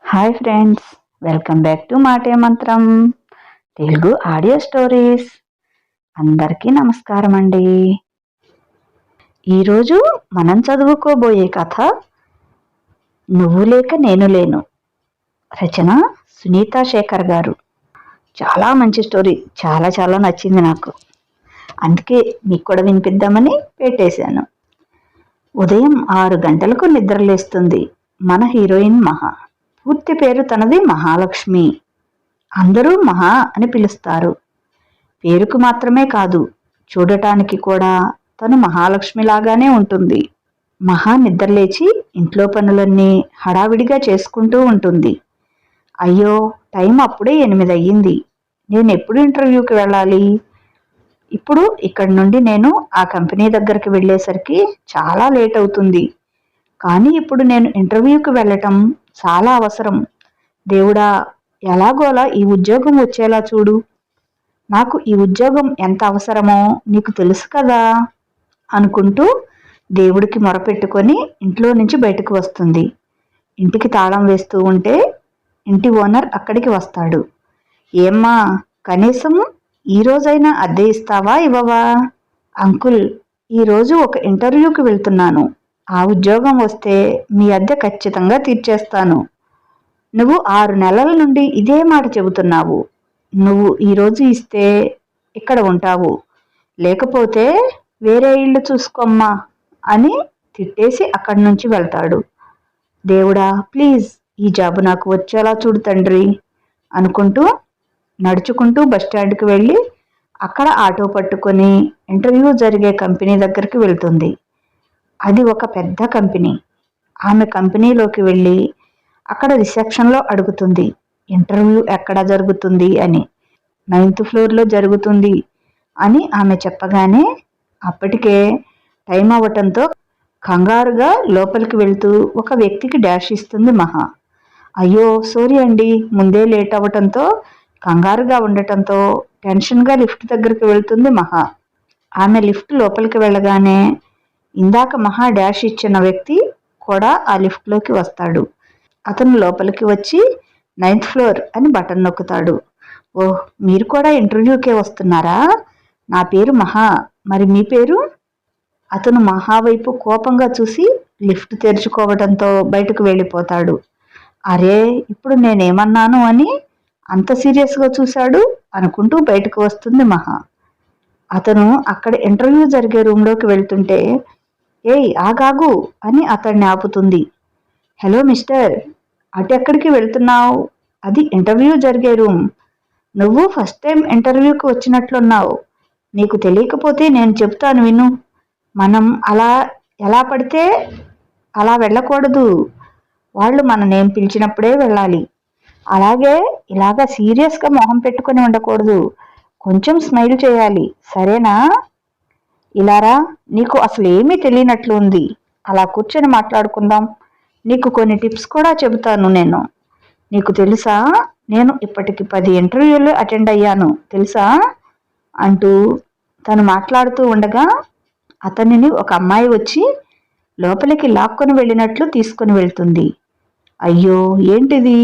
Hi friends, welcome back to మాటే మంత్రం Telugu audio stories. అందరికీ నమస్కారం అండి. ఈరోజు మనం చదువుకోబోయే కథ నువ్వు లేక నేను లేను. రచన సునీతా శేఖర్ గారు. చాలా మంచి స్టోరీ, చాలా చాలా నచ్చింది నాకు. అందుకే మీకు కూడా వినిపిద్దామని పెట్టేశాను. ఉదయం 6 గంటలకు నిద్రలేస్తుంది మన హీరోయిన్ మహా. పూర్తి పేరు తనది మహాలక్ష్మి. అందరూ మహా అని పిలుస్తారు. పేరుకు మాత్రమే కాదు, చూడటానికి కూడా తను మహాలక్ష్మిలాగానే ఉంటుంది. మహా నిద్రలేచి ఇంట్లో పనులన్నీ హడావిడిగా చేసుకుంటూ ఉంటుంది. అయ్యో, టైం అప్పుడే 8 అయ్యింది. నేను ఎప్పుడు ఇంటర్వ్యూకి వెళ్ళాలి? ఇప్పుడు ఇక్కడి నుండి నేను ఆ కంపెనీ దగ్గరికి వెళ్ళేసరికి చాలా లేట్ అవుతుంది. కానీ ఇప్పుడు నేను ఇంటర్వ్యూకి వెళ్ళటం చాలా అవసరం. దేవుడా, ఎలాగోలా ఈ ఉద్యోగం వచ్చేలా చూడు. నాకు ఈ ఉద్యోగం ఎంత అవసరమో నీకు తెలుసు కదా అనుకుంటూ దేవుడికి మొరపెట్టుకొని ఇంట్లో నుంచి బయటకు వస్తుంది. ఇంటికి తాళం వేస్తూ ఉంటే ఇంటి ఓనర్ అక్కడికి వస్తాడు. ఏమ్మా, కనీసం ఈరోజైనా అద్దె ఇస్తావా ఇవ్వవా? అంకుల్, ఈరోజు ఒక ఇంటర్వ్యూకి వెళ్తున్నాను. ఆ ఉద్యోగం వస్తే మీ అద్దె ఖచ్చితంగా తీర్చేస్తాను. నువ్వు 6 నెలల నుండి ఇదే మాట చెబుతున్నావు. నువ్వు ఈరోజు ఇస్తే ఇక్కడ ఉంటావు, లేకపోతే వేరే ఇల్లు చూసుకోమ్మా అని తిట్టేసి అక్కడి నుంచి వెళ్తాడు. దేవుడా, ప్లీజ్ ఈ జాబు నాకు వచ్చేలా చూడు తండ్రి అనుకుంటూ నడుచుకుంటూ బస్టాండ్కి వెళ్ళి అక్కడ ఆటో పట్టుకొని ఇంటర్వ్యూ జరిగే కంపెనీ దగ్గరికి వెళ్తుంది. అది ఒక పెద్ద కంపెనీ. ఆమె కంపెనీలోకి వెళ్ళి అక్కడ రిసెప్షన్లో అడుగుతుంది, ఇంటర్వ్యూ ఎక్కడ జరుగుతుంది అని. 9th ఫ్లోర్లో జరుగుతుంది అని ఆమె చెప్పగానే అప్పటికే టైం అవ్వటంతో కంగారుగా లోపలికి వెళ్తూ ఒక వ్యక్తికి డాష్ ఇస్తుంది మహా. అయ్యో సారీ అండి, ముందే లేట్ అవ్వటంతో కంగారుగా ఉండటంతో టెన్షన్గా లిఫ్ట్ దగ్గరికి వెళ్తుంది మహా. ఆమె లిఫ్ట్ లోపలికి వెళ్ళగానే ఇందాక మహా డాష్ ఇచ్చిన వ్యక్తి కూడా ఆ లిఫ్ట్లోకి వస్తాడు. అతను లోపలికి వచ్చి 9th ఫ్లోర్ అని బటన్ నొక్కుతాడు. ఓహ్, మీరు కూడా ఇంటర్వ్యూకే వస్తున్నారా? నా పేరు మహా, మరి మీ పేరు? అతను మహా వైపు కోపంగా చూసి లిఫ్ట్ తెరుచుకోవడంతో బయటకు వెళ్ళిపోతాడు. అరే, ఇప్పుడు నేనేమన్నాను అని అంత సీరియస్గా చూశాడు అనుకుంటూ బయటకు వస్తుంది మహా. అతను అక్కడ ఇంటర్వ్యూ జరిగే రూమ్లోకి వెళ్తుంటే, ఏయ్ ఆగాగు అని అతన్ని ఆపుతుంది. హలో మిస్టర్, అటెక్కడికి వెళ్తున్నావు? అది ఇంటర్వ్యూ జరిగే రూమ్. నువ్వు ఫస్ట్ టైం ఇంటర్వ్యూకి వచ్చినట్లున్నావు. నీకు తెలియకపోతే నేను చెప్తాను విను. మనం ఎలా పడితే అలా వెళ్ళకూడదు. వాళ్ళు మన నేమ్ పిలిచినప్పుడే వెళ్ళాలి. అలాగే ఇలాగా సీరియస్గా మొహం పెట్టుకొని ఉండకూడదు. కొంచెం స్మైల్ చేయాలి, సరేనా? ఇలారా, నీకు అసలు ఏమీ తెలియనట్లు ఉంది. అలా కూర్చొని మాట్లాడుకుందాం. నీకు కొన్ని టిప్స్ కూడా చెబుతాను నేను. నీకు తెలుసా, నేను ఇప్పటికి 10 ఇంటర్వ్యూలు అటెండ్ అయ్యాను తెలుసా అంటూ తను మాట్లాడుతూ ఉండగా అతనిని ఒక అమ్మాయి వచ్చి లోపలికి లాక్కొని వెళ్ళినట్లు తీసుకొని వెళ్తుంది. అయ్యో, ఏంటిది?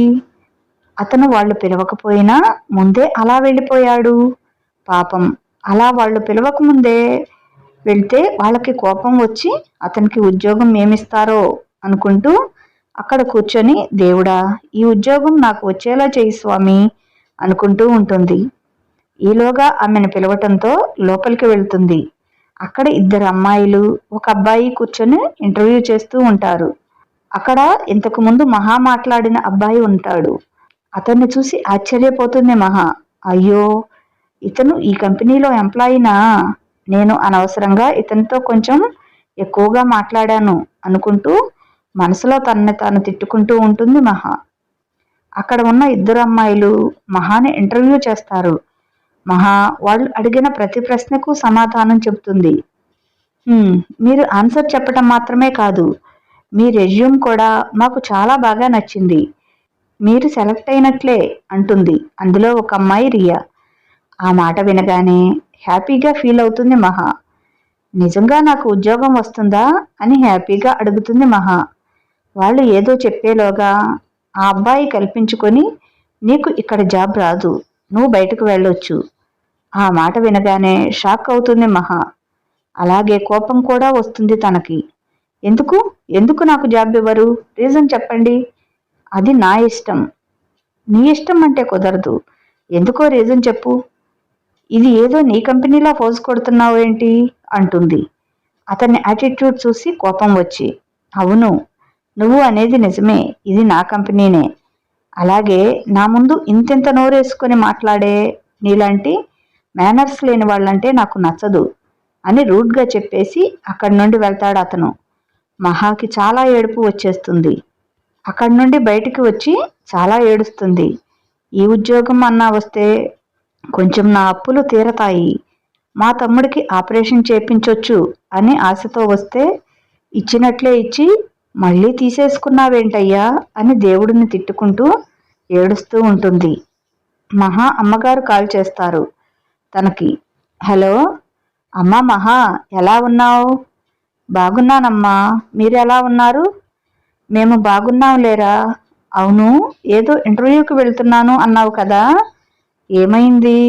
అతను వాళ్ళు పిలవకపోయినా ముందే అలా వెళ్ళిపోయాడు. పాపం, అలా వాళ్ళు పిలవకముందే వెళ్తే వాళ్ళకి కోపం వచ్చి అతనికి ఉద్యోగం ఏమిస్తారో అనుకుంటూ అక్కడ కూర్చొని దేవుడా, ఈ ఉద్యోగం నాకు వచ్చేలా చేయి స్వామి అనుకుంటూ ఉంటుంది. ఈలోగా ఆమెను పిలవటంతో లోపలికి వెళ్తుంది. అక్కడ 2 అమ్మాయిలు, ఒక అబ్బాయి కూర్చొని ఇంటర్వ్యూ చేస్తూ ఉంటారు. అక్కడ ఇంతకు ముందు మహా మాట్లాడిన అబ్బాయి ఉంటాడు. అతన్ని చూసి ఆశ్చర్యపోతుంది మహా. అయ్యో, ఇతను ఈ కంపెనీలో ఎంప్లాయీనా? నేను అనవసరంగా ఇతనితో కొంచెం ఎక్కువగా మాట్లాడాను అనుకుంటూ మనసులో తనని తాను తిట్టుకుంటూ ఉంటుంది మహా. అక్కడ ఉన్న 2 అమ్మాయిలు మహాని ఇంటర్వ్యూ చేస్తారు. మహా వాళ్ళు అడిగిన ప్రతి ప్రశ్నకు సమాధానం చెబుతుంది. మీరు ఆన్సర్ చెప్పటం మాత్రమే కాదు, మీ రెజ్యూమ్ కూడా మాకు చాలా బాగా నచ్చింది. మీరు సెలెక్ట్ అయినట్లే అంటుంది అందులో ఒక అమ్మాయి రియా. ఆ మాట వినగానే హ్యాపీగా ఫీల్ అవుతుంది మహా. నిజంగా నాకు ఉద్యోగం వస్తుందా అని హ్యాపీగా అడుగుతుంది మహా. వాళ్ళు ఏదో చెప్పేలోగా ఆ అబ్బాయి కల్పించుకొని నీకు ఇక్కడ జాబ్ రాదు, నువ్వు బయటకు వెళ్ళొచ్చు. ఆ మాట వినగానే షాక్ అవుతుంది మహా. అలాగే కోపం కూడా వస్తుంది తనకి. ఎందుకు ఎందుకు నాకు జాబ్ ఇవ్వరు? రీజన్ చెప్పండి. అది నా ఇష్టం. నీ ఇష్టం అంటే కుదరదు. ఎందుకో రీజన్ చెప్పు. ఇది ఏదో నీ కంపెనీలా ఫోజ్ కొడుతున్నావు ఏంటి అంటుంది. అతని యాటిట్యూడ్ చూసి కోపం వచ్చి, అవును, నువ్వు అనేది నిజమే, ఇది నా కంపెనీనే. అలాగే నా ముందు ఇంతింత నోరేసుకొని మాట్లాడే నీలాంటి మేనర్స్ లేని వాళ్ళంటే నాకు నచ్చదు అని రూడ్గా చెప్పేసి అక్కడి నుండి వెళ్తాడు అతను. మహాకి చాలా ఏడుపు వచ్చేస్తుంది. అక్కడి నుండి బయటికి వచ్చి చాలా ఏడుస్తుంది. ఈ ఉద్యోగం అన్నా వస్తే కొంచెం నా అప్పులు తీరతాయి, మా తమ్ముడికి ఆపరేషన్ చేపించొచ్చు అని ఆశతో వస్తే ఇచ్చినట్లే ఇచ్చి మళ్ళీ తీసేసుకున్నావేంటయ్యా అని దేవుడిని తిట్టుకుంటూ ఏడుస్తూ ఉంటుంది. మహా అమ్మగారు కాల్ చేస్తారు తనకి. హలో అమ్మా మహా, ఎలా ఉన్నావు? బాగున్నానమ్మా, మీరెలా ఉన్నారు? మేము బాగున్నాం లేరా. అవును, ఏదో ఇంటర్వ్యూకి వెళ్తున్నాను అన్నావు కదా, ఏమైంది?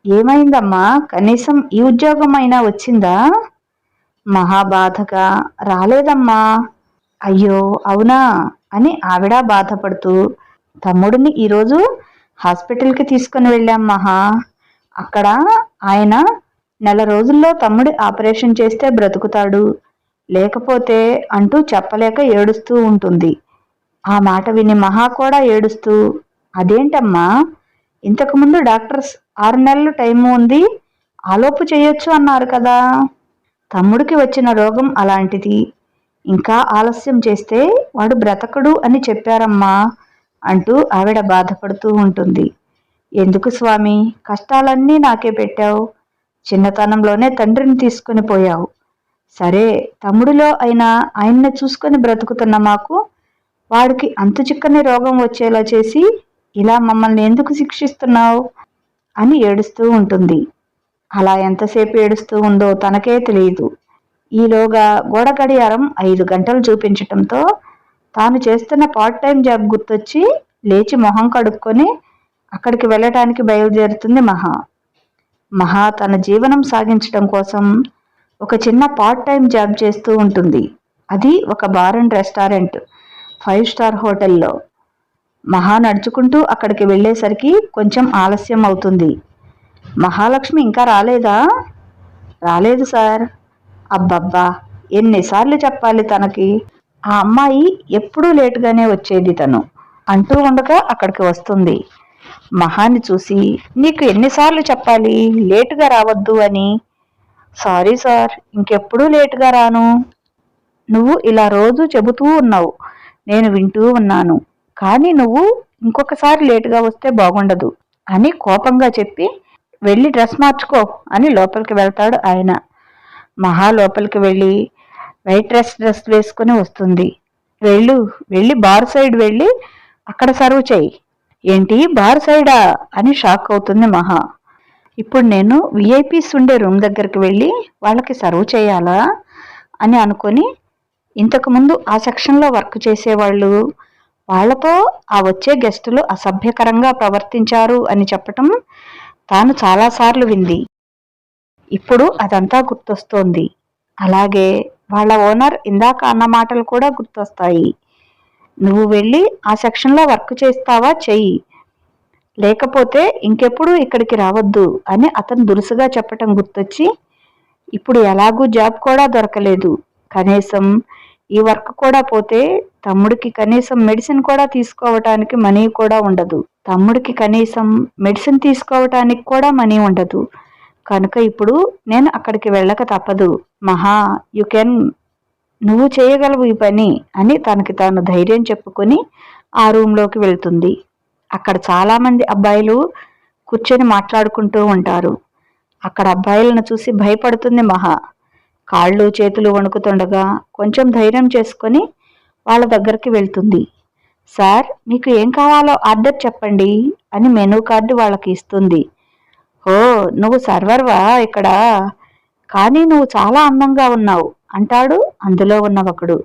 ఏమైందమ్మా, కనీసం ఈ ఉద్యోగం అయినా వచ్చిందా? మహాబాధగా, రాలేదమ్మా. అయ్యో అవునా అని ఆవిడ బాధపడుతూ, తమ్ముడిని ఈరోజు హాస్పిటల్కి తీసుకుని వెళ్ళాం మహా. అక్కడ ఆయన నెల రోజుల్లో తమ్ముడి ఆపరేషన్ చేస్తే బ్రతుకుతాడు, లేకపోతే అంటూ చెప్పలేక ఏడుస్తూ ఉంటుంది. ఆ మాట విని మహా కూడా ఏడుస్తూ, అదేంటమ్మా, ఇంతకుముందు డాక్టర్స్ 6 నెలలు టైము ఉంది, ఆలోపు చేయొచ్చు అన్నారు కదా. తమ్ముడికి వచ్చిన రోగం అలాంటిది, ఇంకా ఆలస్యం చేస్తే వాడు బ్రతకడు అని చెప్పారమ్మా అంటూ ఆవిడ బాధపడుతూ ఉంటుంది. ఎందుకు స్వామి, కష్టాలన్నీ నాకే పెట్టావు, చిన్నతనంలోనే తండ్రిని తీసుకుని పోయావు. సరే, తమ్ముడిలో అయినా ఆయన్ని చూసుకొని బ్రతుకుతున్న మాకు వాడికి అంతు చిక్కని రోగం వచ్చేలా చేసి ఇలా మమ్మల్ని ఎందుకు శిక్షిస్తున్నావు అని ఏడుస్తూ ఉంటుంది. అలా ఎంతసేపు ఏడుస్తూ ఉందో తనకే తెలియదు. ఈలోగా గోడ గడియారం 5 గంటలు చూపించటంతో తాను చేస్తున్న పార్ట్ టైం జాబ్ గుర్తొచ్చి లేచి మొహం కడుక్కొని అక్కడికి వెళ్ళటానికి బయలుదేరుతుంది మహా. మహా తన జీవనం సాగించడం కోసం ఒక చిన్న పార్ట్ టైం జాబ్ చేస్తూ ఉంటుంది. అది ఒక బార్ అండ్ రెస్టారెంట్, 5 స్టార్ హోటల్లో. మహా నడుచుకుంటూ అక్కడికి వెళ్ళేసరికి కొంచెం ఆలస్యం అవుతుంది. మహాలక్ష్మి ఇంకా రాలేదా? రాలేదు సార్. అబ్బబ్బా, ఎన్నిసార్లు చెప్పాలి తనకి, ఆ అమ్మాయి ఎప్పుడూ లేటుగానే వచ్చేది తను అంటూ ఉండగా అక్కడికి వస్తుంది. మహాని చూసి, నీకు ఎన్నిసార్లు చెప్పాలి లేటుగా రావద్దు అని? సారీ సార్, ఇంకెప్పుడూ లేటుగా రాను. నువ్వు ఇలా రోజు చెబుతూ ఉన్నావు, నేను వింటూ ఉన్నాను. కానీ నువ్వు ఇంకొకసారి లేటుగా వస్తే బాగుండదు అని కోపంగా చెప్పి వెళ్ళి డ్రెస్ మార్చుకో అని లోపలికి వెళ్తాడు ఆయన. మహా లోపలికి వెళ్ళి వైట్ డ్రెస్ వేసుకుని వస్తుంది. వెళ్ళి బార్ సైడ్ వెళ్ళి అక్కడ సర్వ్ చెయ్యి. ఏంటి బార్ సైడా అని షాక్ అవుతుంది మహా. ఇప్పుడు నేను విఐపీస్ ఉండే రూమ్ దగ్గరికి వెళ్ళి వాళ్ళకి సర్వ్ చేయాలా అని అనుకొని, ఇంతకుముందు ఆ సెక్షన్లో వర్క్ చేసేవాళ్ళు వాళ్లతో ఆ వచ్చే గెస్టులు అసభ్యకరంగా ప్రవర్తించారు అని చెప్పటం తాను చాలాసార్లు వింది. ఇప్పుడు అదంతా గుర్తొస్తోంది. అలాగే వాళ్ళ ఓనర్ ఇందాక అన్న మాటలు కూడా గుర్తొస్తాయి. నువ్వు వెళ్ళి ఆ సెక్షన్లో వర్క్ చేస్తావా, చెయ్యి, లేకపోతే ఇంకెప్పుడు ఇక్కడికి రావద్దు అని అతను దురుసుగా చెప్పటం గుర్తొచ్చి, ఇప్పుడు ఎలాగూ జాబ్ కూడా దొరకలేదు, కనీసం ఈ వర్క్ కూడా పోతే తమ్ముడికి కనీసం మెడిసిన్ కూడా తీసుకోవటానికి మనీ కూడా ఉండదు. తమ్ముడికి కనీసం మెడిసిన్ తీసుకోవటానికి కూడా మనీ ఉండదు. కనుక ఇప్పుడు నేను అక్కడికి వెళ్ళక తప్పదు. మహా, యు కెన్, నువ్వు చేయగలవు ఈ పని అని తనకి తాను ధైర్యం చెప్పుకొని ఆ రూమ్లోకి వెళ్తుంది. అక్కడ చాలామంది అబ్బాయిలు కూర్చొని మాట్లాడుకుంటూ ఉంటారు. అక్కడ అబ్బాయిలను చూసి భయపడుతుంది మహా. కాళ్ళు చేతులు వణుకుతుండగా కొంచెం ధైర్యం చేసుకొని వాళ్ళ దగ్గరికి వెళ్తుంది. సార్, మీకు ఏం కావాలో ఆర్డర్ చెప్పండి అని మెనూ కార్డు వాళ్ళకి ఇస్తుంది. ఓ, నువ్వు సర్వర్వా ఇక్కడ, కానీ నువ్వు చాలా అందంగా ఉన్నావు అంటాడు అందులో ఉన్న ఒకడు.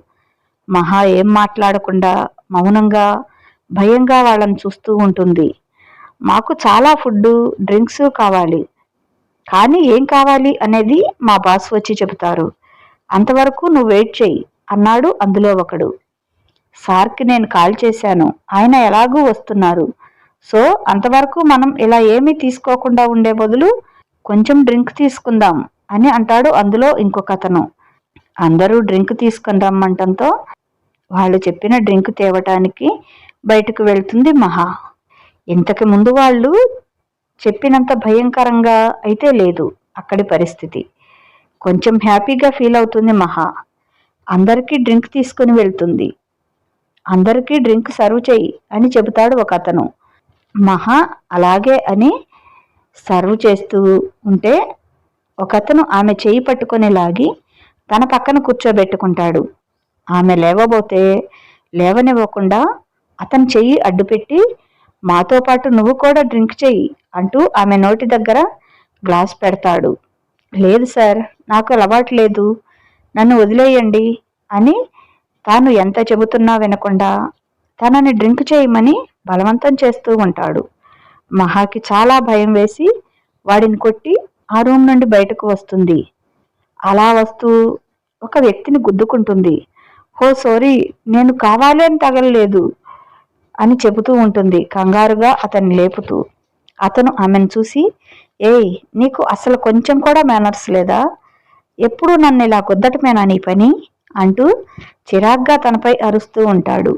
మహా ఏం మాట్లాడకుండా మౌనంగా భయంగా వాళ్ళని చూస్తూ ఉంటుంది. మాకు చాలా ఫుడ్, డ్రింక్స్ కావాలి, కానీ ఏం కావాలి అనేది మా బాస్ వచ్చి చెబుతారు. అంతవరకు నువ్వు వెయిట్ చెయ్యి అన్నాడు అందులో ఒకడు. సార్కి నేను కాల్ చేశాను, ఆయన ఎలాగూ వస్తున్నారు. సో అంతవరకు మనం ఇలా ఏమీ తీసుకోకుండా ఉండే బదులు కొంచెం డ్రింక్ తీసుకుందాం అని అంటాడు అందులో ఇంకొక అతను. అందరూ డ్రింక్ తీసుకుని రమ్మంటంతో వాళ్ళు చెప్పిన డ్రింక్ తేవటానికి బయటకు వెళ్తుంది మహా. ఇంతకు ముందు వాళ్ళు చెప్పినంత భయంకరంగా అయితే లేదు అక్కడి పరిస్థితి. కొంచెం హ్యాపీగా ఫీల్ అవుతుంది మహా. అందరికీ డ్రింక్ తీసుకుని వెళ్తుంది. అందరికీ డ్రింక్ సర్వ్ చెయ్యి అని చెబుతాడు ఒక అతను. మహా అలాగే అని సర్వ్ చేస్తూ ఉంటే ఒకతను ఆమె చేయి పట్టుకొని లాగి తన పక్కన కూర్చోబెట్టుకుంటాడు. ఆమె లేవబోతే లేవనివ్వకుండా అతను చెయ్యి అడ్డుపెట్టి, మాతో పాటు నువ్వు కూడా డ్రింక్ చెయ్యి అంటూ ఆమె నోటి దగ్గర గ్లాస్ పెడతాడు. లేదు సార్, నాకు అలవాటు లేదు, నన్ను వదిలేయండి అని తాను ఎంత చెబుతున్నా వినకుండా తనని డ్రింక్ చేయమని బలవంతం చేస్తూ ఉంటాడు. మహాకి చాలా భయం వేసి వాడిని కొట్టి ఆ రూమ్ నుండి బయటకు వస్తుంది. అలా వస్తూ ఒక వ్యక్తిని గుద్దుకుంటుంది. హో సారీ, నేను కావాలి అని తగలలేదు అని చెబుతూ ఉంటుంది కంగారుగా అతన్ని లేపుతూ. అతను ఆమెను చూసి, ఏయ్ నీకు అసలు కొంచెం కూడా మేనర్స్ లేదా? ఎప్పుడు నన్ను ఇలా గుద్దటమేనా నీ పని అంటూ చిరాగ్గా తనపై అరుస్తూ ఉంటాడు.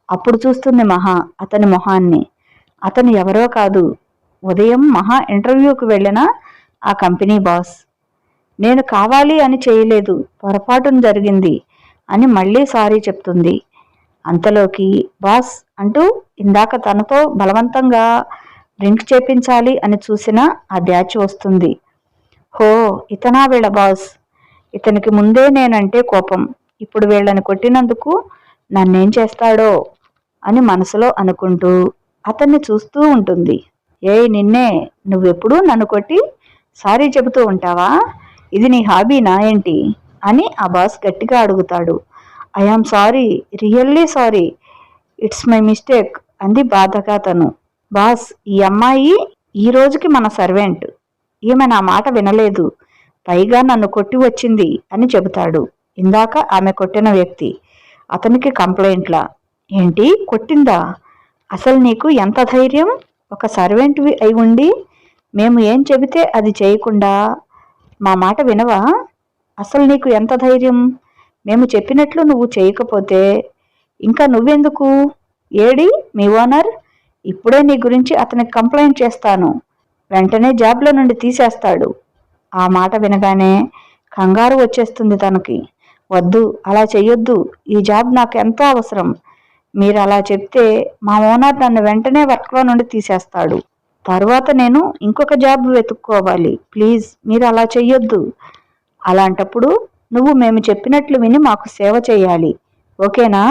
అప్పుడు చూస్తుంది మహా అతని మొహాన్ని. అతను ఎవరో కాదు, ఉదయం మహా ఇంటర్వ్యూకి వెళ్ళిన ఆ కంపెనీ బాస్. నేను కావాలి అని చేయలేదు, పొరపాటున జరిగింది అని మళ్ళీ సారీ చెప్తుంది. అంతలోకి బాస్ అంటూ ఇందాక తనతో బలవంతంగా డ్రింక్ చేపించాలి అని చూసిన ఆ బ్యాచ్ వస్తుంది. హో, ఇతనా వీళ్ళ బాస్? ఇతనికి ముందే నేనంటే కోపం, ఇప్పుడు వీళ్ళని కొట్టినందుకు నన్నేం చేస్తాడో అని మనసులో అనుకుంటూ అతన్ని చూస్తూ ఉంటుంది. ఏయ్ నిన్నే, నువ్వెప్పుడూ నన్ను కొట్టి సారీ చెబుతూ ఉంటావా? ఇది నీ హాబీనా ఏంటి అని ఆ బాస్ గట్టిగా అడుగుతాడు. I am sorry, really sorry, it's my mistake అంది బాధగా తను. బాస్, ఈ అమ్మాయి ఈ రోజుకి మన సర్వెంట్, ఈమె నా మాట వినలేదు, పైగా నన్ను కొట్టి వచ్చింది అని చెబుతాడు ఇందాక ఆమె కొట్టిన వ్యక్తి. అతనికి కంప్లైంట్లా. ఏంటి, కొట్టిందా? అసలు నీకు ఎంత ధైర్యం? ఒక సర్వెంట్వి అయి ఉండి మేము ఏం చెబితే అది చేయకుండా మా మాట వినవా? అసలు నీకు ఎంత ధైర్యం? మేము చెప్పినట్లు నువ్వు చేయకపోతే ఇంకా నువ్వెందుకు? ఏడి మీ ఓనర్? ఇప్పుడే నీ గురించి అతనికి కంప్లైంట్ చేస్తాను, వెంటనే జాబ్లో నుండి తీసేస్తాడు. ఆ మాట వినగానే కంగారు వచ్చేస్తుంది తనకి. వద్దు, అలా చెయ్యొద్దు, ఈ జాబ్ నాకు ఎంతో అవసరం. మీరు అలా చెప్తే మా ఓనర్ నన్ను వెంటనే వర్క్లో నుండి తీసేస్తాడు. తర్వాత నేను ఇంకొక జాబ్ వెతుక్కోవాలి. ప్లీజ్ మీరు అలా చెయ్యొద్దు. అలాంటప్పుడు నువ్వు మేము చెప్పినట్లు విని మాకు సేవ చేయాలి, ఓకేనా?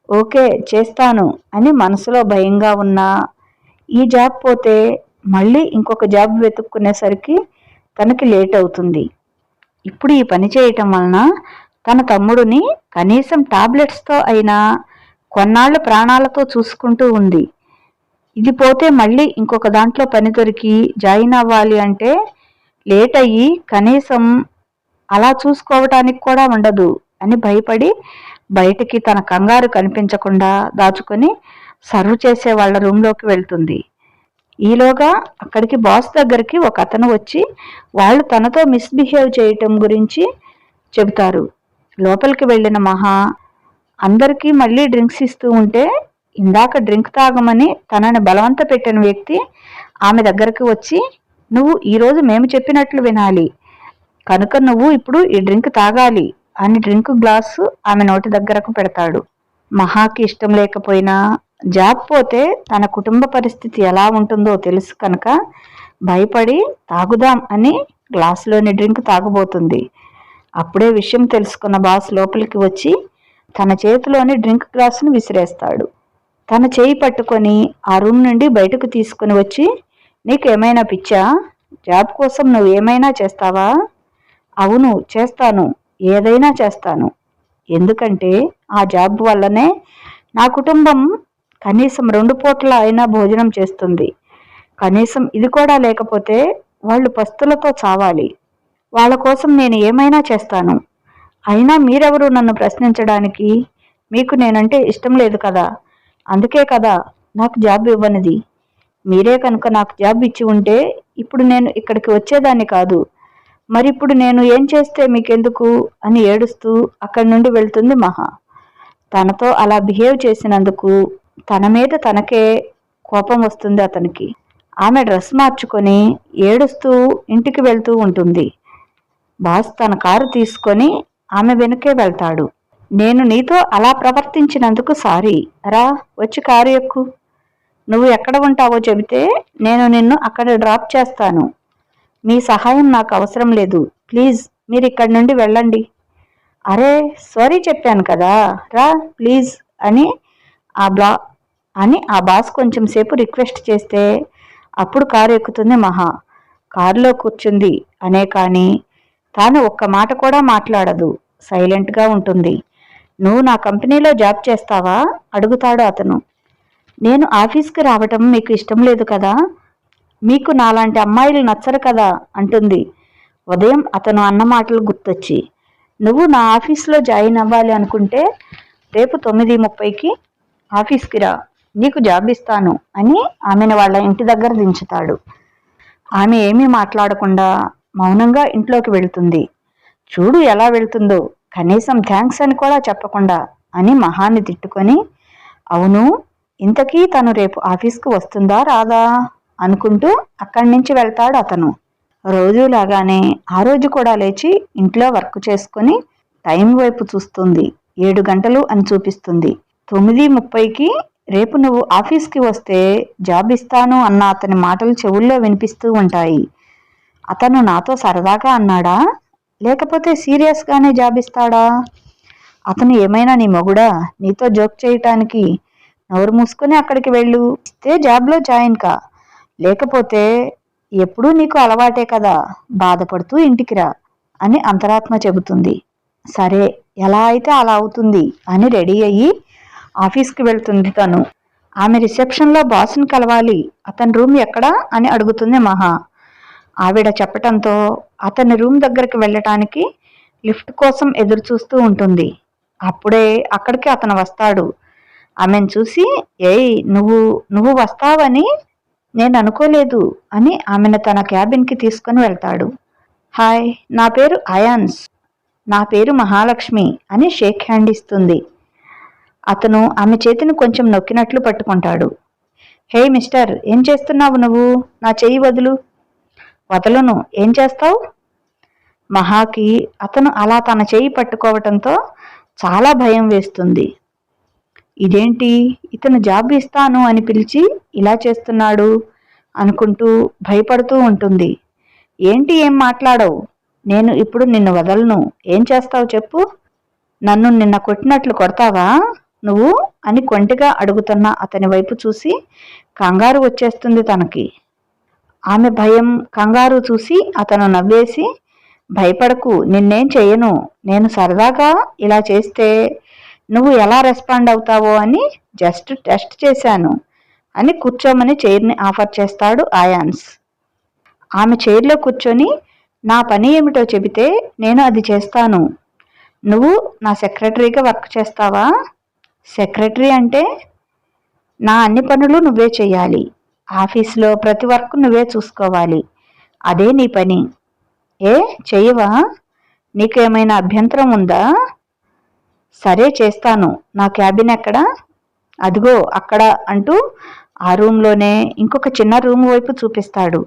ఓకే చేస్తాను అని మనసులో భయంగా ఉన్నా ఈ జాబ్ పోతే మళ్ళీ ఇంకొక జాబ్ వెతుక్కునేసరికి తనకి లేట్ అవుతుంది. ఇప్పుడు ఈ పని చేయటం వలన తన తమ్ముడిని కనీసం టాబ్లెట్స్తో అయినా కొన్నాళ్ళు ప్రాణాలతో చూసుకుంటూ ఉంది. ఇది పోతే మళ్ళీ ఇంకొక దాంట్లో పని దొరికి జాయిన్ అవ్వాలి అంటే లేట్ అయ్యి కనీసం అలా చూసుకోవటానికి కూడా ఉండదు అని భయపడి బయటికి తన కంగారు కనిపించకుండా దాచుకొని సర్వ్ చేసే వాళ్ళ రూమ్లోకి వెళ్తుంది. ఈలోగా అక్కడికి బాస్ దగ్గరికి ఒక అతను వచ్చి వాళ్ళు తనతో మిస్బిహేవ్ చేయటం గురించి చెబుతారు. లోపలికి వెళ్ళిన మహా అందరికీ మళ్ళీ డ్రింక్స్ ఇస్తూ ఉంటే ఇందాక డ్రింక్ తాగమని తనని బలవంత పెట్టిన వ్యక్తి ఆమె దగ్గరకు వచ్చి, నువ్వు ఈరోజు మేము చెప్పినట్లు వినాలి, కనుక నువ్వు ఇప్పుడు ఈ డ్రింక్ తాగాలి అని డ్రింక్ గ్లాసు ఆమె నోటి దగ్గరకు పెడతాడు. మహాకి ఇష్టం లేకపోయినా జాబ్ పోతే తన కుటుంబ పరిస్థితి ఎలా ఉంటుందో తెలుసు కనుక భయపడి తాగుదాం అని గ్లాసులోని డ్రింక్ తాగబోతుంది. అప్పుడే విషయం తెలుసుకున్న బాస్ లోపలికి వచ్చి తన చేతిలోని డ్రింక్ గ్లాసును విసిరేస్తాడు. తన చేయి పట్టుకొని ఆ రూమ్ నుండి బయటకు తీసుకుని వచ్చి, నీకేమైనా పిచ్చా? జాబ్ కోసం నువ్వు ఏమైనా చేస్తావా? అవును చేస్తాను, ఏదైనా చేస్తాను. ఎందుకంటే ఆ జాబ్ వల్లనే నా కుటుంబం కనీసం 2 పూటల అయినా భోజనం చేస్తుంది. కనీసం ఇది కూడా లేకపోతే వాళ్ళు పస్తులతో చావాలి. వాళ్ళ కోసం నేను ఏమైనా చేస్తాను. అయినా మీరెవరు నన్ను ప్రశ్నించడానికి? మీకు నేనంటే ఇష్టం లేదు కదా, అందుకే కదా నాకు జాబ్ ఇవ్వనిది. మీరే కనుక నాకు జాబ్ ఇచ్చి ఉంటే ఇప్పుడు నేను ఇక్కడికి వచ్చేదాన్ని కాదు. మరిప్పుడు నేను ఏం చేస్తే మీకెందుకు అని ఏడుస్తూ అక్కడి నుండి వెళ్తుంది మహా. తనతో అలా బిహేవ్ చేసినందుకు తన మీద తనకే కోపం వస్తుంది అతనికి. ఆమె డ్రెస్ మార్చుకొని ఏడుస్తూ ఇంటికి వెళ్తూ ఉంటుంది. బాస్ తన కారు తీసుకొని ఆమె వెనుకే వెళ్తాడు. నేను నీతో అలా ప్రవర్తించినందుకు సారీ. రా, వచ్చి కారు ఎక్కు. నువ్వు ఎక్కడ ఉంటావో చెబితే నేను నిన్ను అక్కడ డ్రాప్ చేస్తాను. మీ సహాయం నాకు అవసరం లేదు. ప్లీజ్ మీరు ఇక్కడి నుండి వెళ్ళండి. అరే సారీ చెప్పాను కదా, రా ప్లీజ్ అని ఆ బాస్ కొంచెం సేపు రిక్వెస్ట్ చేస్తే అప్పుడు కారు ఎక్కుతుంది మహా. కారులో కూర్చుంది అనే కానీ తాను ఒక్క మాట కూడా మాట్లాడదు. సైలెంట్గా ఉంటుంది. నువ్వు నా కంపెనీలో జాబ్ చేస్తావా అడుగుతాడు అతను. నేను ఆఫీస్కి రావటం మీకు ఇష్టం లేదు కదా, మీకు నాలాంటి అమ్మాయిలు నచ్చరు కదా అంటుంది ఉదయం అతను అన్న మాటలు గుర్తొచ్చి. నువ్వు నా ఆఫీస్లో జాయిన్ అవ్వాలి అనుకుంటే రేపు 9:30కి ఆఫీస్కి రా, నీకు జాబ్ ఇస్తాను అని ఆమెను వాళ్ళ ఇంటి దగ్గర దించుతాడు. ఆమె ఏమీ మాట్లాడకుండా మౌనంగా ఇంట్లోకి వెళుతుంది. చూడు ఎలా వెళ్తుందో, కనీసం థ్యాంక్స్ అని కూడా చెప్పకుండా అని మహాన్ని తిట్టుకొని, అవును ఇంతకీ తను రేపు ఆఫీస్కి వస్తుందా రాదా అనుకుంటూ అక్కడి నుంచి వెళ్తాడు అతను. రోజులాగానే ఆ రోజు కూడా లేచి ఇంట్లో వర్క్ చేసుకొని టైం వైపు చూస్తుంది. 7 గంటలు అని చూపిస్తుంది. 9:30కి రేపు నువ్వు ఆఫీస్కి వస్తే జాబ్ ఇస్తాను అన్న అతని మాటలు చెవుల్లో వినిపిస్తూ ఉంటాయి. అతను నాతో సరదాగా అన్నాడా, లేకపోతే సీరియస్గానే జాబ్ ఇస్తాడా? అతను ఏమైనా నీ మొగుడా నీతో జోక్ చేయటానికి? నోరు మూసుకొని అక్కడికి వెళ్ళు, ఇస్తే జాబ్లో జాయిన్ కా, లేకపోతే ఎప్పుడూ నీకు అలవాటే కదా, బాధపడుతూ ఇంటికి రా అని అంతరాత్మ చెబుతుంది. సరే ఎలా అయితే అలా అవుతుంది అని రెడీ అయ్యి ఆఫీస్కి వెళ్తుంది తను. ఆమె రిసెప్షన్లో బాస్ని కలవాలి. అతని రూమ్ ఎక్కడా అని అడుగుతుంది మహా. ఆవిడ చెప్పటంతో అతని రూమ్ దగ్గరికి వెళ్ళటానికి లిఫ్ట్ కోసం ఎదురు చూస్తూ ఉంటుంది. అప్పుడే అక్కడికి అతను వస్తాడు. ఆమెను చూసి, ఏయ్ నువ్వు వస్తావని నేను అనుకోలేదు అని ఆమెను తన క్యాబిన్కి తీసుకొని వెళ్తాడు. హాయ్, నా పేరు అయాన్స్, నా పేరు మహాలక్ష్మి అని షేక్ హ్యాండ్ ఇస్తుంది. అతను ఆమె చేతిని కొంచెం నొక్కినట్లు పట్టుకుంటాడు. హే మిస్టర్, ఏం చేస్తున్నావు నువ్వు? నా చెయ్యి వదులు. వదలను. ఏం చేస్తావు? మహాకి అతను అలా తన చెయ్యి పట్టుకోవటంతో చాలా భయం వేస్తుంది. ఇదేంటి, ఇతను జాబ్ ఇస్తాను అని పిలిచి ఇలా చేస్తున్నాడు అనుకుంటూ భయపడుతూ ఉంటుంది. ఏంటి, ఏం మాట్లాడవు? నేను ఇప్పుడు నిన్ను వదలను. ఏం చేస్తావు చెప్పు? నన్ను నిన్న కొట్టినట్లు కొడతావా నువ్వు అని కొంటిగా అడుగుతున్న అతని వైపు చూసి కంగారు వచ్చేస్తుంది తనకి. ఆమె భయం కంగారు చూసి అతను నవ్వేసి, భయపడకు, నిన్నేం చెయ్యను. నేను సరదాగా ఇలా చేస్తే నువ్వు ఎలా రెస్పాండ్ అవుతావో అని జస్ట్ టెస్ట్ చేశాను అని కూర్చోమని చైర్ని ఆఫర్ చేస్తాడు అయాన్స్. ఆమె చైర్లో కూర్చొని, నా పని ఏమిటో చెబితే నేను అది చేస్తాను. నువ్వు నా సెక్రటరీగా వర్క్ చేస్తావా? సెక్రటరీ అంటే నా అన్ని పనులు నువ్వే చెయ్యాలి. ఆఫీస్లో ప్రతి వర్క్ నువ్వే చూసుకోవాలి. అదే నీ పని. ఏ చెయ్యవా? నీకేమైనా అభ్యంతరం ఉందా? సరే చేస్తాను. నా క్యాబిన్ ఎక్కడా? అదిగో అక్కడ అంటూ ఆ రూమ్లోనే ఇంకొక చిన్న రూమ్ వైపు చూపిస్తాడు.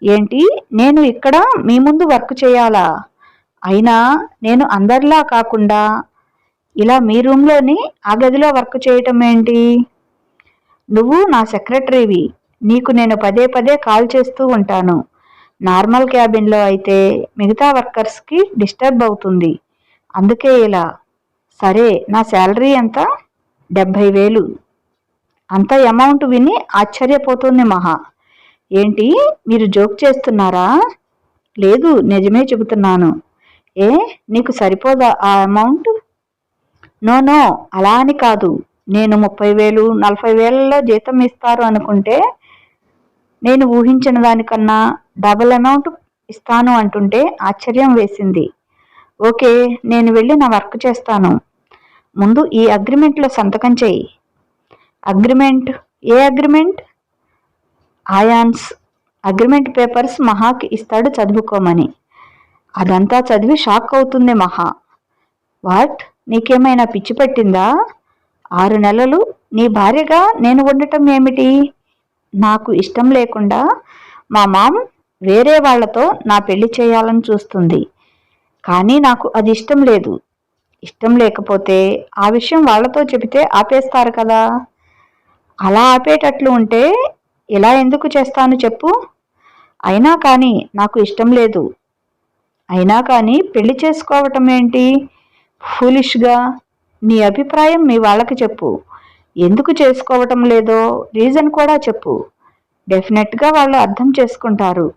ఏంటి, నేను ఇక్కడ మీ ముందు వర్క్ చేయాలా? అయినా నేను అందరిలా కాకుండా ఇలా మీ రూమ్లోని ఆ గదిలో వర్క్ చేయటం ఏంటి? నువ్వు నా సెక్రటరీవి. నీకు నేను పదే పదే కాల్ చేస్తూ ఉంటాను. నార్మల్ క్యాబిన్లో అయితే మిగతా వర్కర్స్కి డిస్టర్బ్ అవుతుంది, అందుకే ఇలా. సరే, నా శాలరీ ఎంత? 70,000. అంత అమౌంట్ విని ఆశ్చర్యపోతుంది మహా. ఏంటి, మీరు జోక్ చేస్తున్నారా? లేదు, నిజమే చెబుతున్నాను. ఏ నీకు సరిపోదా ఆ అమౌంట్? నో అలా అని కాదు. నేను 30,000 40,000లో జీతం ఇస్తారు అనుకుంటే నేను ఊహించిన దానికన్నా డబుల్ అమౌంట్ ఇస్తాను అంటుంటే ఆశ్చర్యం వేసింది. ఓకే, నేను వెళ్ళి నా వర్క్ చేస్తాను. ముందు ఈ అగ్రిమెంట్లో సంతకం చెయ్యి. అగ్రిమెంట్? ఏ అగ్రిమెంట్? ఆయాన్స్ అగ్రిమెంట్ పేపర్స్ మహాకి ఇస్తాడు చదువుకోమని. అదంతా చదివి షాక్ అవుతుంది మహా. వాట్, నీకేమైనా పిచ్చి పట్టిందా? 6 నెలలు నీ భార్యగా నేను ఉండటం ఏమిటి? నాకు ఇష్టం లేకుండా మా మామ్ వేరే వాళ్లతో నా పెళ్లి చేయాలని చూస్తుంది. కానీ నాకు అది ఇష్టం లేదు. ఇష్టం లేకపోతే ఆ విషయం వాళ్లతో చెబితే ఆపేస్తారు కదా. అలా ఆపేటట్లు ఉంటే ఇలా ఎందుకు చేస్తాను చెప్పు? అయినా కానీ నాకు ఇష్టం లేదు. అయినా కానీ పెళ్లి చేసుకోవటం ఏంటి ఫూలిష్గా? నీ అభిప్రాయం మీ వాళ్ళకి చెప్పు. ఎందుకు చేసుకోవటం లేదో రీజన్ కూడా చెప్పు. డెఫినెట్గా వాళ్ళు అర్థం చేసుకుంటారు.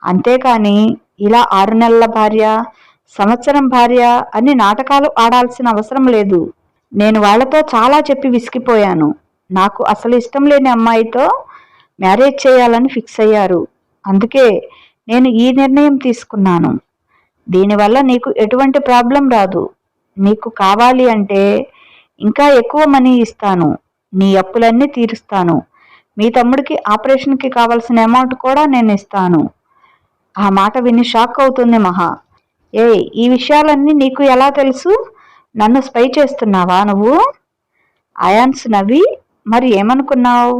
అంతేకాని ఇలా 6 నెలల భార్య, సంవత్సరం భార్య అని నాటకాలు ఆడాల్సిన అవసరం లేదు. నేను వాళ్లతో చాలా చెప్పి విసిగిపోయాను. నాకు అసలు ఇష్టం లేని అమ్మాయితో మ్యారేజ్ చేయాలని ఫిక్స్ అయ్యారు. అందుకే నేను ఈ నిర్ణయం తీసుకున్నాను. దీనివల్ల నీకు ఎటువంటి ప్రాబ్లం రాదు. నీకు కావాలి అంటే ఇంకా ఎక్కువ మనీ ఇస్తాను. నీ అప్పులన్నీ తీరుస్తాను. మీ తమ్ముడికి ఆపరేషన్కి కావాల్సిన అమౌంట్ కూడా నేను ఇస్తాను. ఆ మాట విని షాక్ అవుతుంది మహా. ఈ విషయాలన్నీ నీకు ఎలా తెలుసు? నన్ను స్పై చేస్తున్నావా నువ్వు? ఆయాన్స్ నవ్వి, మరి ఏమనుకున్నావు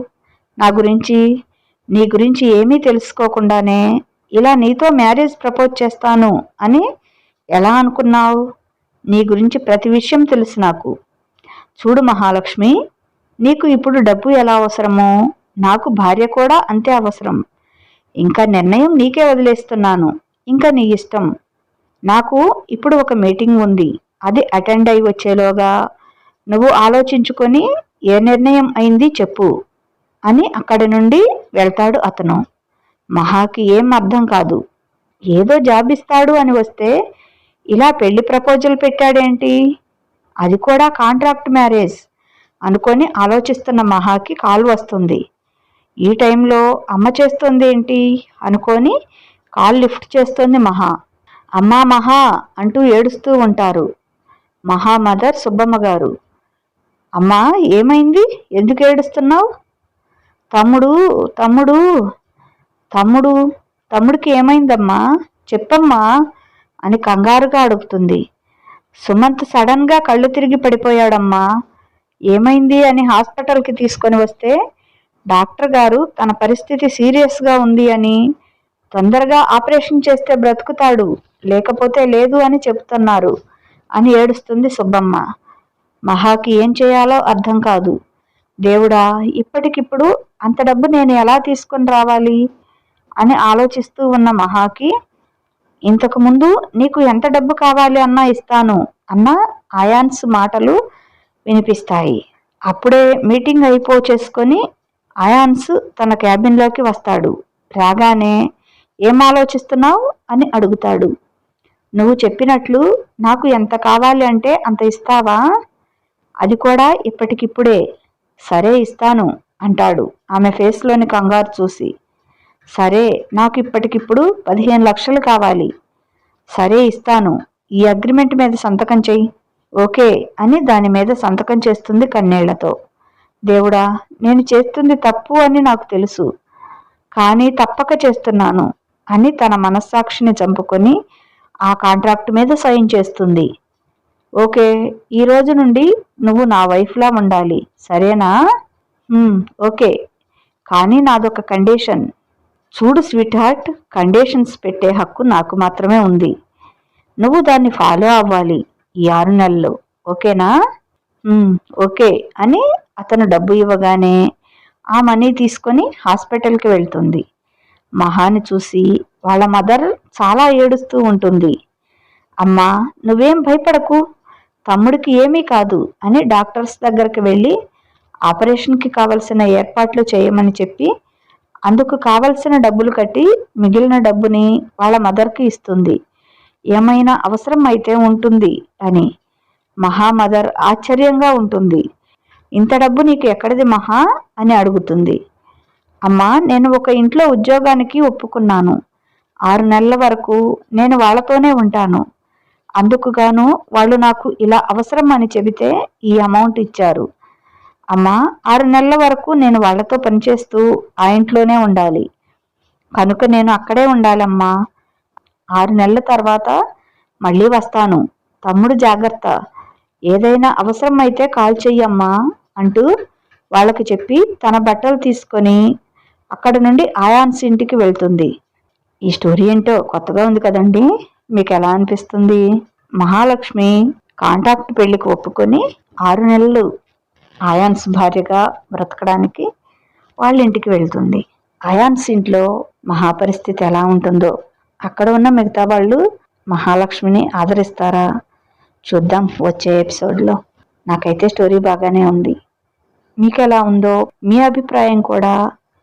నా గురించి? నీ గురించి ఏమీ తెలుసుకోకుండానే ఇలా నీతో మ్యారేజ్ ప్రపోజ్ చేస్తాను అని ఎలా అనుకున్నావు? నీ గురించి ప్రతి విషయం తెలుసు నాకు. చూడు మహాలక్ష్మి, నీకు ఇప్పుడు డబ్బు ఎలా అవసరమో నాకు భార్య కూడా అంతే అవసరం. ఇంకా నిర్ణయం నీకే వదిలేస్తున్నాను. ఇంకా నీ ఇష్టం. నాకు ఇప్పుడు ఒక మీటింగ్ ఉంది. అది అటెండ్ అయి వచ్చేలోగా నువ్వు ఆలోచించుకొని ఏ నిర్ణయం అయింది చెప్పు అని అక్కడి నుండి వెళ్తాడు అతను. మహాకి ఏం అర్థం కాదు. ఏదో జాబ్ ఇస్తాడు అని వస్తే ఇలా పెళ్లి ప్రపోజల్ పెట్టాడేంటి? అది కూడా కాంట్రాక్ట్ మ్యారేజ్ అనుకొని ఆలోచిస్తున్న మహాకి కాల్ వస్తుంది. ఈ టైంలో అమ్మ చేస్తుంది ఏంటి అనుకొని కాల్ లిఫ్ట్ చేస్తుంది మహా. అమ్మా మహా అంటూ ఏడుస్తూ ఉంటారు మహా మదర్ సుబ్బమ్మ గారు. అమ్మా ఏమైంది? ఎందుకు ఏడుస్తున్నావు? తమ్ముడు తమ్ముడు తమ్ముడు తమ్ముడికి ఏమైందమ్మా చెప్పమ్మా అని కంగారుగా అడుగుతుంది. సుమంత్ సడన్గా కళ్ళు తిరిగి పడిపోయాడమ్మా. ఏమైంది అని హాస్పిటల్కి తీసుకొని వస్తే డాక్టర్ గారు తన పరిస్థితి సీరియస్గా ఉంది అని, తొందరగా ఆపరేషన్ చేస్తే బ్రతుకుతాడు, లేకపోతే లేదు అని చెబుతున్నారు అని ఏడుస్తుంది సుబ్బమ్మ. మహాకి ఏం చేయాలో అర్థం కాదు. దేవుడా, ఇప్పటికిప్పుడు అంత డబ్బు నేను ఎలా తీసుకొని రావాలి అని ఆలోచిస్తూ ఉన్న మహాకి ఇంతకు ముందు నీకు ఎంత డబ్బు కావాలి అన్నా ఇస్తాను అన్న ఆయాన్స్ మాటలు వినిపిస్తాయి. అప్పుడే మీటింగ్ చేసుకొని ఆయాన్స్ తన క్యాబిన్లోకి వస్తాడు. రాగానే ఏం ఆలోచిస్తున్నావు అని అడుగుతాడు. నువ్వు చెప్పినట్లు నాకు ఎంత కావాలి అంటే అంత ఇస్తావా? అది కూడా ఇప్పటికిప్పుడే? సరే ఇస్తాను అంటాడు ఆమె ఫేస్లోని కంగారు చూసి. సరే, నాకు ఇప్పటికిప్పుడు 15 లక్షలు కావాలి. సరే ఇస్తాను. ఈ అగ్రిమెంట్ మీద సంతకం చెయ్యి. ఓకే అని దాని మీద సంతకం చేస్తుంది కన్నీళ్లతో. దేవుడా, నేను చేస్తుంది తప్పు అని నాకు తెలుసు, కానీ తప్పక చేస్తున్నాను అని తన మనస్సాక్షిని చంపుకొని ఆ కాంట్రాక్ట్ మీద సైన్ చేస్తుంది. ఓకే, ఈ రోజు నుండి నువ్వు నా వైఫ్లా ఉండాలి, సరేనా? ఓకే, కానీ నాదొక కండిషన్. చూడు స్వీట్ హార్ట్, కండిషన్స్ పెట్టే హక్కు నాకు మాత్రమే ఉంది. నువ్వు దాన్ని ఫాలో అవ్వాలి ఈ 6 నెలలు, ఓకేనా? ఓకే అని అతను డబ్బు ఇవ్వగానే ఆ మనీ తీసుకొని హాస్పిటల్కి వెళ్తుంది. మహాని చూసి వాళ్ళ మదర్ చాలా ఏడుస్తూ ఉంటుంది. అమ్మా, నువ్వేం భయపడకు, తమ్ముడికి ఏమీ కాదు అని డాక్టర్స్ దగ్గరికి వెళ్ళి ఆపరేషన్కి కావలసిన ఏర్పాట్లు చేయమని చెప్పి అందుకు కావలసిన డబ్బులు కట్టి మిగిలిన డబ్బుని వాళ్ళ మదర్కి ఇస్తుంది. ఏమైనా అవసరం అయితే ఉంటుంది అని. మహా మదర్ ఆశ్చర్యంగా ఉంటుంది. ఇంత డబ్బు నీకు ఎక్కడిది మహా అని అడుగుతుంది. అమ్మా, నేను ఒక ఇంట్లో ఉద్యోగానికి ఒప్పుకున్నాను. 6 నెలల వరకు నేను వాళ్ళతోనే ఉంటాను. అందుకు గాను వాళ్ళు నాకు ఇలా అవసరం అని చెబితే ఈ అమౌంట్ ఇచ్చారు. అమ్మా, 6 నెలల వరకు నేను వాళ్ళతో పనిచేస్తూ ఆ ఇంట్లోనే ఉండాలి. కనుక నేను అక్కడే ఉండాలమ్మా. 6 నెలల తర్వాత మళ్ళీ వస్తాను. తమ్ముడు జాగ్రత్త. ఏదైనా అవసరం అయితే కాల్ చెయ్యమ్మా అంటూ వాళ్ళకి చెప్పి తన బట్టలు తీసుకొని అక్కడి నుండి ఆయాన్స్ ఇంటికి వెళ్తుంది. ఈ స్టోరీ ఏంటో కొత్తగా ఉంది కదండి. మీకు ఎలా అనిపిస్తుంది? మహాలక్ష్మి కాంట్రాక్ట్ పెళ్లికి ఒప్పుకొని 6 నెలలు ఆయాన్స్ భార్యగా బ్రతకడానికి వాళ్ళ ఇంటికి వెళ్తుంది. ఆయాన్స్ ఇంట్లో మహాపరిస్థితి ఎలా ఉంటుందో, అక్కడ ఉన్న మిగతా వాళ్ళు మహాలక్ష్మిని ఆదరిస్తారా? చూద్దాం వచ్చే ఎపిసోడ్లో. నాకైతే స్టోరీ బాగానే ఉంది. మీకు ఎలా ఉందో మీ అభిప్రాయం కూడా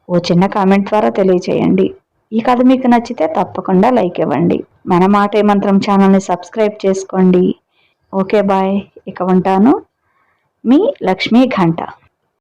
ఓ చిన్న కామెంట్ ద్వారా తెలియచేయండి. ఈ కథ మీకు నచ్చితే తప్పకుండా లైక్ ఇవ్వండి. మన మాటే మంత్రం ఛానల్ని సబ్స్క్రైబ్ చేసుకోండి. Okay bye. ఇక ఉంటాను. మీ లక్ష్మీ ఘంట.